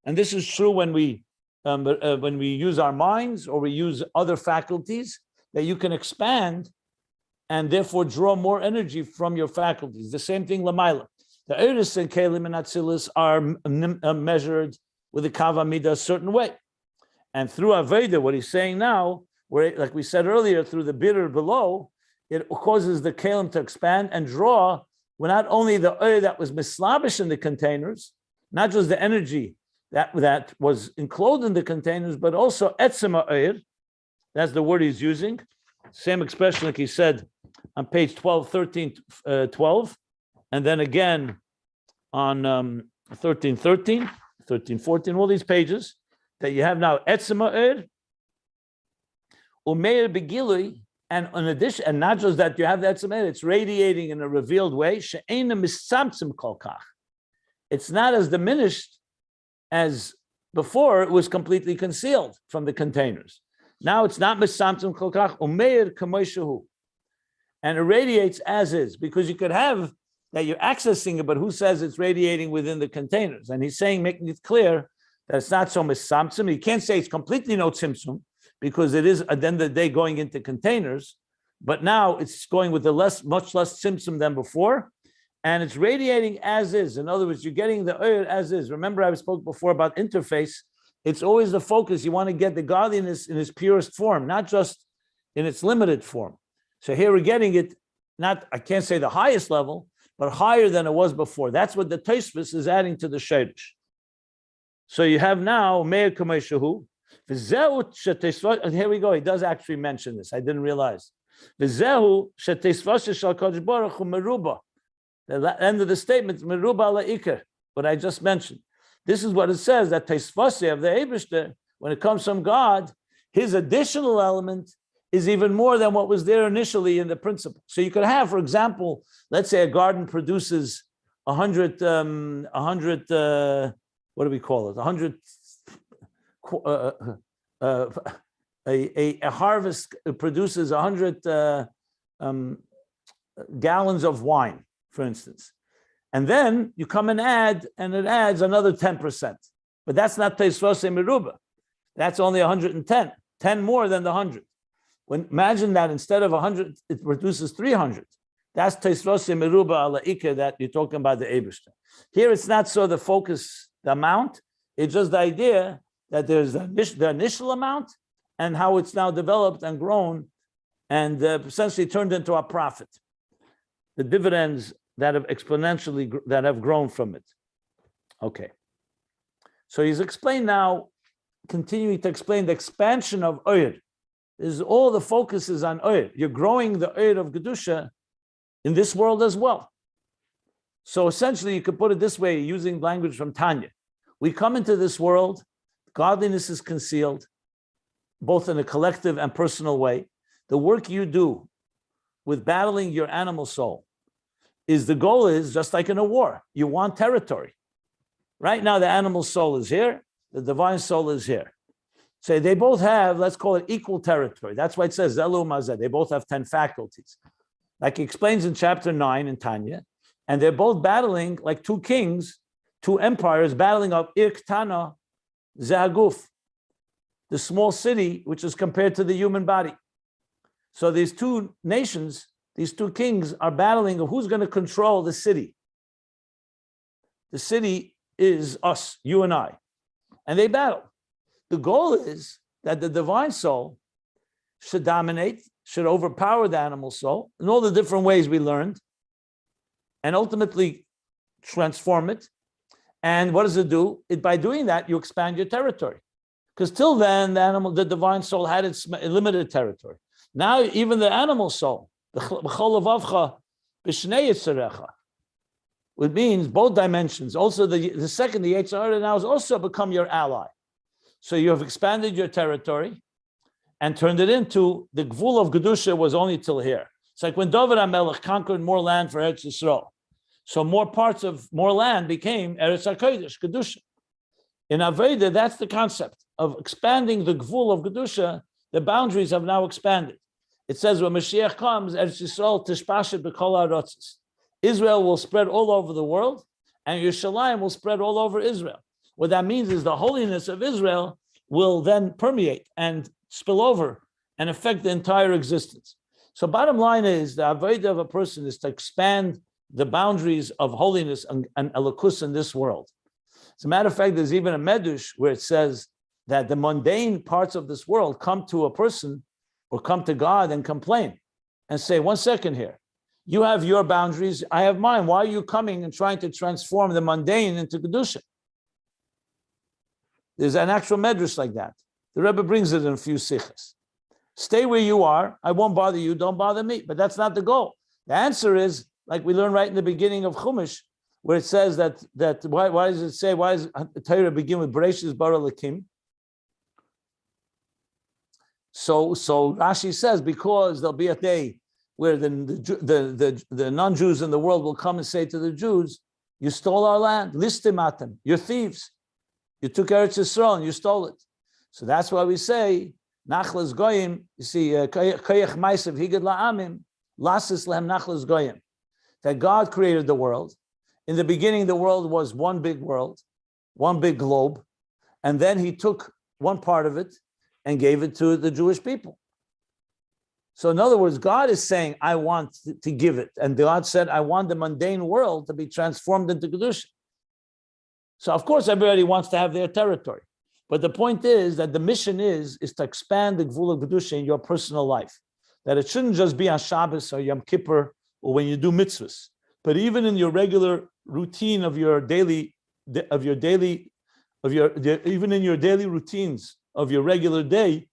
And this is true when we use our minds or we use other faculties, that you can expand and therefore draw more energy from your faculties. The same thing Lamaila. The Eris and Kelim and Atzilus are measured with the Kav Hamida a certain way. And through Aveda, what he's saying now, where, like we said earlier, through the bitter below, it causes the Kelim to expand and draw, well, not only the oil that was mislabish in the containers, not just the energy that was enclosed in the containers, but also etzema oil. That's the word he's using. Same expression like he said on page 12, 13, 12. And then again on 13, 13, 13, 14, all these pages that you have now, Etzema Er, Umeir Begilui, And in addition, and not just that you have that Etzem, it's radiating in a revealed way. It's not as diminished as before. It was completely concealed from the containers. Now it's not misamtzim kol kach umeir kamoishahu, and it radiates as is, because you could have that you're accessing it, but who says it's radiating within the containers? And he's saying, making it clear that it's not so misamtzim. You can't say it's completely no tzimtzum, because it is at the end of the day going into containers, but now it's going with much less tzimtzum than before, and it's radiating as is. In other words, you're getting the oil as is. Remember, I spoke before about interface. It's always the focus. You want to get the godliness in its purest form, not just in its limited form. So here we're getting it, not, I can't say the highest level, but higher than it was before. That's what the Tosfos is adding to the Shadish. So you have now Meir Kameshahu. And here we go. He does actually mention this. I didn't realize. The end of the statement, meruba la'ikar, what I just mentioned. This is what it says, that Tosfos of the Eibishter, when it comes from God, his additional element is even more than what was there initially in the principle. So you could have, for example, let's say a garden produces 100, what do we call it? 100, a harvest produces 100 gallons of wine, for instance. And then you come and it adds another 10%. But that's not Tosfos Meruba. That's only 110, 10 more than the 100. Imagine that instead of 100, it produces 300. That's Tosfos Meruba ala Ika that you're talking about the Eibishter. Here it's not so the focus, the amount, it's just the idea that there's the initial amount and how it's now developed and grown and essentially turned into a profit. The dividends that have exponentially, that have grown from it. Okay. So he's explained now, continuing to explain the expansion of Oyer. This is all the focus is on Oyer. You're growing the Oyer of Gedusha in this world as well. So essentially you could put it this way, using language from Tanya. We come into this world, godliness is concealed, both in a collective and personal way. The work you do with battling your animal soul is the goal is just like in a war. You want territory. Right now, the animal soul is here. The divine soul is here. So they both have, let's call it equal territory. That's why it says Zelu Mazeh. They both have 10 faculties. Like he explains in chapter 9 in Tanya. And they're both battling like two kings, two empires battling of Irktana Zahaguf, the small city, which is compared to the human body. So these two nations, these two kings are battling of who's going to control the city. The city is us, you and I. And they battle. The goal is that the divine soul should dominate, should overpower the animal soul in all the different ways we learned, and ultimately transform it. And what does it do? By doing that, you expand your territory. Because till then, the divine soul had its limited territory. Now, even the animal soul, which means both dimensions. Also, the second, the Yetzer Hara now has also become your ally. So you have expanded your territory and turned it into, the Gvul of Gedusha was only till here. It's like when David HaMelech conquered more land for Eretz Yisrael. So more land became Eretz HaKodesh, Gedusha. In Aveda, that's the concept of expanding the Gvul of Gedusha. The boundaries have now expanded. It says when Mashiach comes, Eretz Yisrael tishpashet b'kol ha'arotzos. Israel will spread all over the world, and Yerushalayim will spread all over Israel. What that means is the holiness of Israel will then permeate and spill over and affect the entire existence. So bottom line is, the avodah of a person is to expand the boundaries of holiness and elokus in this world. As a matter of fact, there's even a medrash where it says that the mundane parts of this world come to a person or come to God and complain and say, 1 second here, you have your boundaries, I have mine. Why are you coming and trying to transform the mundane into Kedusha? There's an actual medrash like that. The Rebbe brings it in a few sichas. Stay where you are. I won't bother you. Don't bother me. But that's not the goal. The answer is, like we learned right in the beginning of Chumash, where it says that why does it say, why does the Torah begin with Bereshis bara Elokim? So Rashi says, because there'll be a day where the non-Jews in the world will come and say to the Jews, you stole our land, listimatem, you're thieves. You took Eretz Yisrael and you stole it. So that's why we say, Nachlas Goyim, you see, Koyach Maisav Higad La'amim, Lasis Lehem Nachlas Goyim. That God created the world. In the beginning, the world was one big world, one big globe. And then he took one part of it and gave it to the Jewish people. So in other words, God is saying, I want to give it. And God said, I want the mundane world to be transformed into Kedusha. So of course, everybody wants to have their territory. But the point is that the mission is to expand the Gvul of Kedusha in your personal life. That it shouldn't just be on Shabbos or Yom Kippur or when you do mitzvahs, but even in your regular routine of your daily routines of your regular day,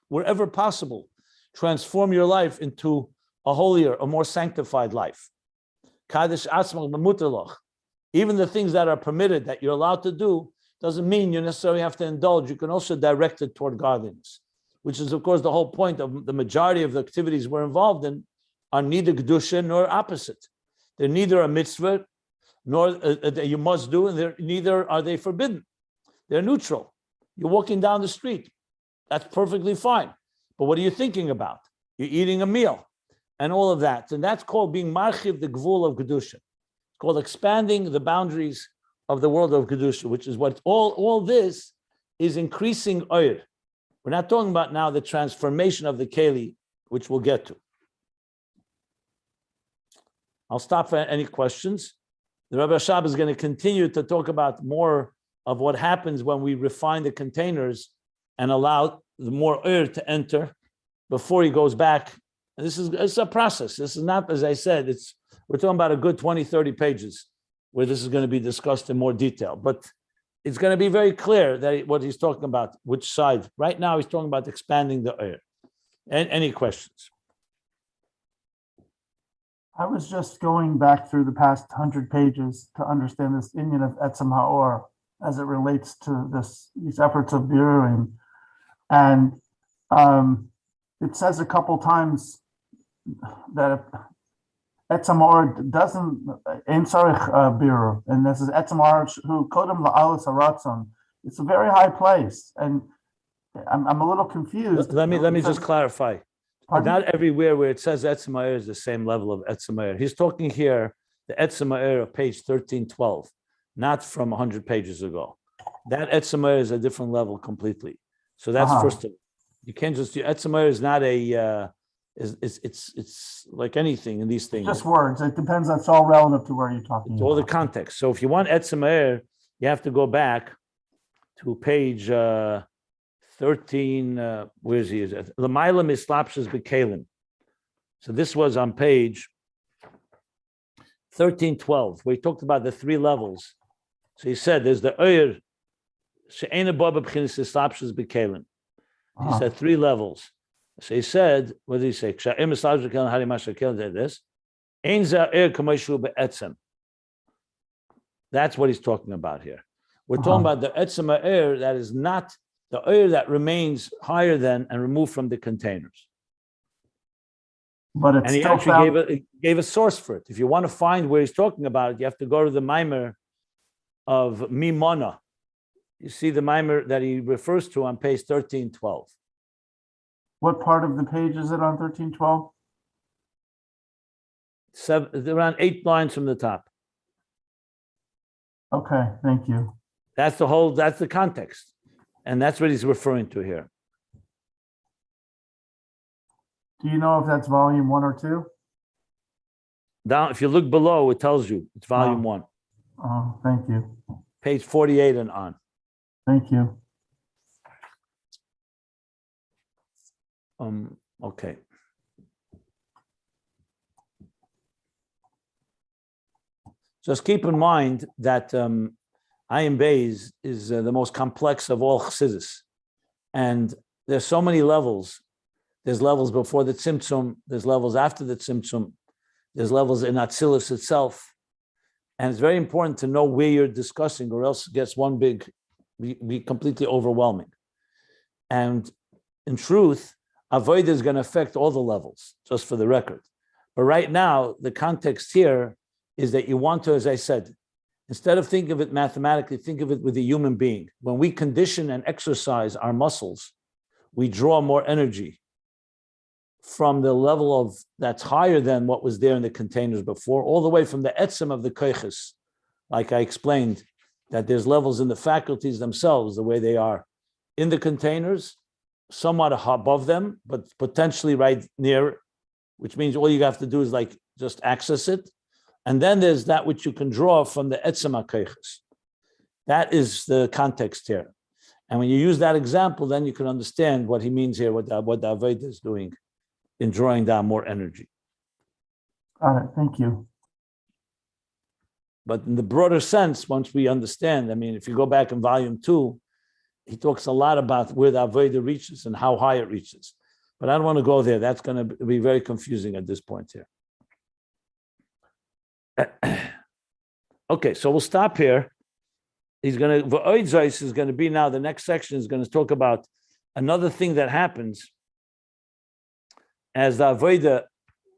wherever possible, transform your life into a holier, a more sanctified life. Kaddish atzmach b'muterloch. Even the things that are permitted, that you're allowed to do, doesn't mean you necessarily have to indulge. You can also direct it toward godliness, which is, of course, the whole point of the majority of the activities we're involved in are neither kedusha nor opposite. They're neither a mitzvah nor that you must do, and neither are they forbidden. They're neutral. You're walking down the street. That's perfectly fine. But what are you thinking about? You're eating a meal and all of that. And that's called being marchiv, the gvul of kedusha. It's called expanding the boundaries of the world of kedusha, which is what all this is increasing oir. We're not talking about now the transformation of the keli, which we'll get to. I'll stop for any questions. The Rabbi Shab is going to continue to talk about more of what happens when we refine the containers and allow the more oir to enter before he goes back. And it's a process. This is not, as I said, we're talking about a good 20, 30 pages where this is going to be discussed in more detail. But it's going to be very clear that what he's talking about, which side. Right now, he's talking about expanding the oir. Any questions? I was just going back through the past 100 pages to understand this Inyan of Etzem Ha'or as it relates to these efforts of Birurim. And it says a couple times that Etzem Ha'or doesn't, Ein Tzarich Birur, and this is Etzem Ha'or who Kodem La'alos Haratzon. It's a very high place, and I'm a little confused. Let me just clarify. Pardon? Not everywhere where it says Etzem Ha'or is the same level of Etzem Ha'or. He's talking here, the Etzem Ha'or of page 1312, not from 100 pages ago. That Etzem Ha'or is a different level completely. So that's first of all. You can't just, Etzem Ha'or is not it's like anything in these things. Just words. It depends. That's all relative to where you're talking It's about. all the context. So if you want Etzem Ha'or, you have to go back to page 13, where is he? L'mayla mislapshas b'kelim. So this was on page 1312, where he talked about the three levels. So he said there's the oir she'ena bo b'bchinas mislapshas b'kelim. He said three levels. So he said, what did he say? Ksha'im mislapshas b'kelim hari masha kelim did this. Ein za oir k'moshu be'etzem. That's what he's talking about here. We're talking about the etzem ha'or that is not the oil that remains higher than and removed from the containers. But it's and he still actually gave a source for it. If you want to find where he's talking about it, you have to go to the mimer of Mimona. You see the mimer that he refers to on page 1312. What part of the page is it on 1312? Around 8 lines from the top. Okay, thank you. That's the context. And that's what he's referring to here. Do you know if that's volume 1 or 2? Down, if you look below, it tells you it's volume 1. Oh, thank you. Page 48 and on. Thank you. Okay. Just keep in mind that Ayin Beis is the most complex of all Chassidus. And there's so many levels. There's levels before the Tzimtzum. There's levels after the Tzimtzum. There's levels in Atzilus itself. And it's very important to know where you're discussing, or else it gets be completely overwhelming. And in truth, avoid is going to affect all the levels, just for the record. But right now, the context here is that you want to, as I said, instead of think of it mathematically, think of it with a human being. When we condition and exercise our muscles, we draw more energy from the level of that's higher than what was there in the containers before, all the way from the etzem of the koiches, like I explained, that there's levels in the faculties themselves, the way they are in the containers, somewhat above them, but potentially right near, which means all you have to do is like just access it. And then there's that which you can draw from the etzem HaKoiches. That is the context here. And when you use that example, then you can understand what he means here, what the Avodah is doing in drawing down more energy. Got it. Thank you. But in the broader sense, once we understand, I mean, if you go back in volume 2, he talks a lot about where the Avodah reaches and how high it reaches. But I don't want to go there. That's going to be very confusing at this point here. Okay, so we'll stop here. He's going to, V'oid is going to be now, the next section is going to talk about another thing that happens as the Avodah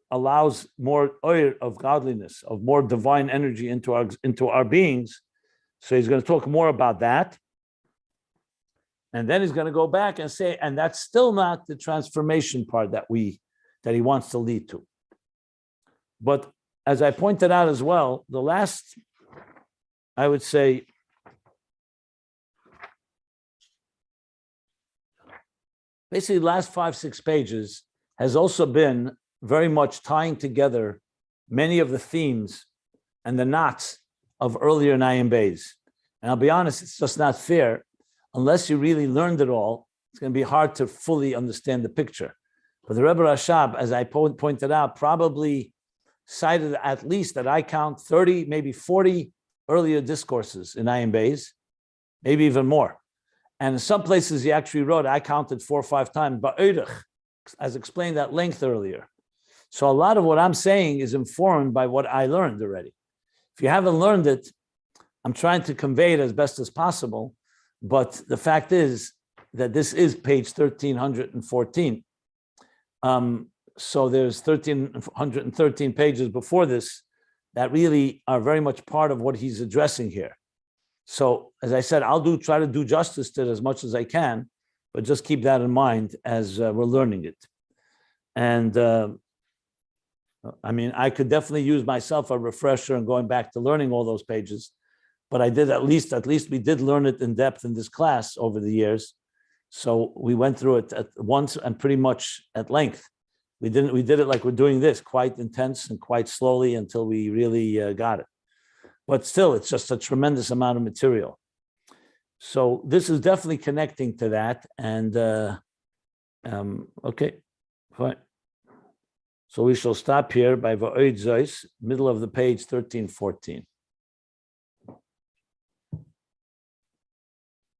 allows more oil of godliness, of more divine energy into our beings. So he's going to talk more about that. And then he's going to go back and say, and that's still not the transformation part that he wants to lead to. But as I pointed out as well, the last, I would say, basically the last 5-6 pages has also been very much tying together many of the themes and the knots of earlier in Ayin Beis. And I'll be honest, it's just not fair. Unless you really learned it all, it's going to be hard to fully understand the picture. But the Rebbe Rashab, as I pointed out, probably cited at least that I count 30, maybe 40 earlier discourses in Ayin Beis, maybe even more. And in some places he actually wrote, I counted 4 or 5 times, Ba'oidach, as explained at length earlier. So a lot of what I'm saying is informed by what I learned already. If you haven't learned it, I'm trying to convey it as best as possible. But the fact is that this is page 1314. So there's 1313 pages before this that really are very much part of what he's addressing here. So as I said, I'll try to do justice to it as much as I can, but just keep that in mind as we're learning it. And I mean, I could definitely use myself a refresher and going back to learning all those pages. But I did at least we did learn it in depth in this class over the years. So we went through it at once and pretty much at length. We did it like we're doing this, quite intense and quite slowly until we really got it. But still, it's just a tremendous amount of material. So this is definitely connecting to that. And okay, fine. So we shall stop here by Va'oid Zeus, middle of the page 1314.